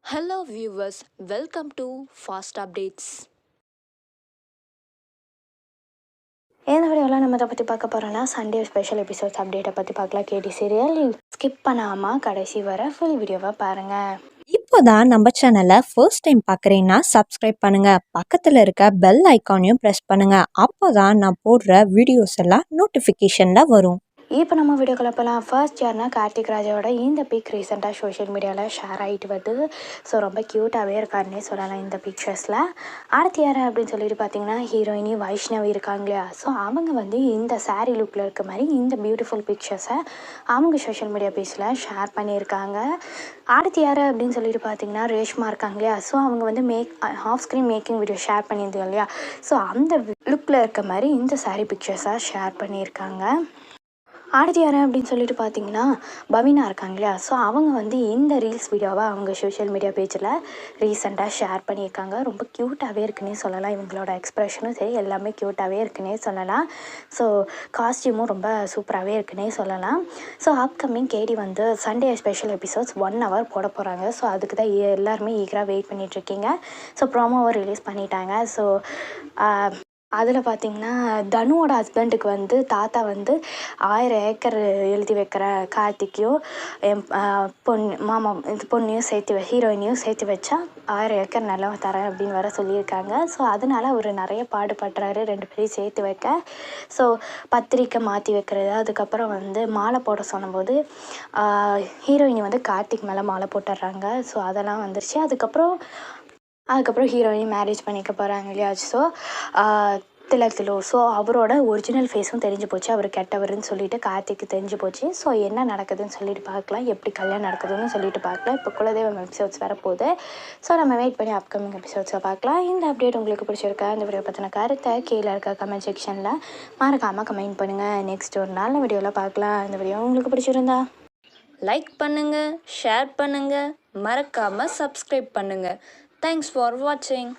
Hello viewers, welcome to Fast Updates. இந்த வீடியோவில் நம்ம இதை பற்றி பார்க்க போகிறோன்னா சண்டே ஸ்பெஷல் எபிசோட்ஸ் அப்டேட்டை பற்றி பார்க்கலாம். கேடி சீரியல் ஸ்கிப் பண்ணாமல் கடைசி வர ஃபுல் வீடியோவை பாருங்கள். இப்போதான் நம்ம சேனலை ஃபர்ஸ்ட் டைம் பார்க்குறீங்கன்னா சப்ஸ்கிரைப் பண்ணுங்க, பக்கத்தில் இருக்க பெல் ஐக்கானையும் ப்ரெஸ் பண்ணுங்க. அப்போதான் நான் போடுற வீடியோஸ் எல்லாம் நோட்டிஃபிகேஷனில் வரும். இப்போ நம்ம வீடியோக்குள்ள போகலாம். ஃபர்ஸ்ட் யார்னா கார்த்திக் ராஜாவோட இந்த பிக் ரீசெண்டாக சோஷியல் மீடியாவில் ஷேர் ஆகிட்டு வருது. ஸோ ரொம்ப க்யூட்டாகவே இருக்காருன்னே சொல்லலாம் இந்த பிக்சர்ஸில். அடுத்து யார் அப்படின்னு சொல்லிட்டு பார்த்தீங்கன்னா ஹீரோயினி வைஷ்ணவி இருக்காங்க இல்லையா. ஸோ அவங்க வந்து இந்த சாரீ லுக்கில் இருக்க மாதிரி இந்த பியூட்டிஃபுல் பிக்சர்ஸை அவங்க சோஷியல் மீடியா பேஜில் ஷேர் பண்ணியிருக்காங்க. அடுத்து யார் அப்படின்னு சொல்லிட்டு பார்த்தீங்கன்னா ரேஷ்மா இருக்காங்க இல்லையா. ஸோ அவங்க வந்து off screen making video share பண்ணியிருந்தாங்க இல்லையா. ஸோ அந்த லுக்கில் இருக்க மாதிரி இந்த சாரீ பிக்சர்ஸை ஷேர் பண்ணியிருக்காங்க. அடுத்து யார் அப்படின்னு சொல்லிட்டு பார்த்தீங்கன்னா பவினா இருக்காங்க இல்லையா. ஸோ அவங்க வந்து இந்த ரீல்ஸ் வீடியோவை அவங்க சோஷியல் மீடியா பேஜில் ரீசெண்டாக ஷேர் பண்ணியிருக்காங்க. ரொம்ப க்யூட்டாகவே இருக்குன்னே சொல்லலாம். இவங்களோட எக்ஸ்ப்ரெஷனும் சரி எல்லாமே க்யூட்டாகவே இருக்குன்னே சொல்லலாம். ஸோ காஸ்டியூமும் ரொம்ப சூப்பராகவே இருக்குன்னே சொல்லலாம். ஸோ அப்கமிங் கேடி வந்து சண்டே ஸ்பெஷல் எபிசோட்ஸ் 1 hour போட போகிறாங்க. ஸோ அதுக்கு தான் எல்லாருமே ஈகராக வெயிட் பண்ணிகிட்ருக்கீங்க. ஸோ ப்ரோமோவை ரிலீஸ் பண்ணிட்டாங்க. ஸோ அதில் பார்த்திங்கன்னா தனுவோட ஹஸ்பண்டுக்கு வந்து தாத்தா வந்து 1000 ஏக்கர் எழுதி வைக்கிற கார்த்திக்கையும் என் பொண்ணையும் சேர்த்து ஹீரோயினையும் சேர்த்து வச்சா 1000 ஏக்கர் நிலம் தரேன் அப்படின்னு வர சொல்லியிருக்காங்க. ஸோ அதனால் அவர் நிறைய பாடுபடுறாரு 2 பேரையும் சேர்த்து வைக்க. ஸோ பத்திரிக்கை மாற்றி வைக்கிறது, அதுக்கப்புறம் வந்து மாலை போட சொன்னபோது ஹீரோயினி வந்து கார்த்திக் மேலே மாலை போட்டுடுறாங்க. ஸோ அதெல்லாம் வந்துருச்சு. அதுக்கப்புறம் ஹீரோயின் மேரேஜ் பண்ணிக்க போகிறாங்க இல்லையா. ஸோ திலோ ஸோ அவரோட ஒரிஜினல் ஃபேஸும் தெரிஞ்சு போச்சு. அவர் கெட்டவர்னு சொல்லிட்டு கார்த்திக்கு தெரிஞ்சு போச்சு. ஸோ என்ன நடக்குதுன்னு சொல்லிட்டு பார்க்கலாம், எப்படி கல்யாணம் நடக்குதுன்னு சொல்லிட்டு பார்க்கலாம். இப்போ குலதெய்வம் எபிசோட்ஸ் வரப்போகுது. ஸோ நம்ம வெயிட் பண்ணி அப்கமிங் எபிசோட்ஸை பார்க்கலாம். இந்த அப்டேட் உங்களுக்கு பிடிச்சிருக்கா? இந்த வீடியோ பற்றின கருத்தை கீழே இருக்க கமெண்ட் செக்ஷனில் மறக்காமல் கமெண்ட் பண்ணுங்கள். நெக்ஸ்ட் ஒரு நல்ல வீடியோவில் பார்க்கலாம். இந்த வீடியோ உங்களுக்கு பிடிச்சிருந்தா லைக் பண்ணுங்கள், ஷேர் பண்ணுங்கள், மறக்காமல் சப்ஸ்கிரைப் பண்ணுங்கள். தேங்க்ஸ் ஃபார் வாட்சிங்.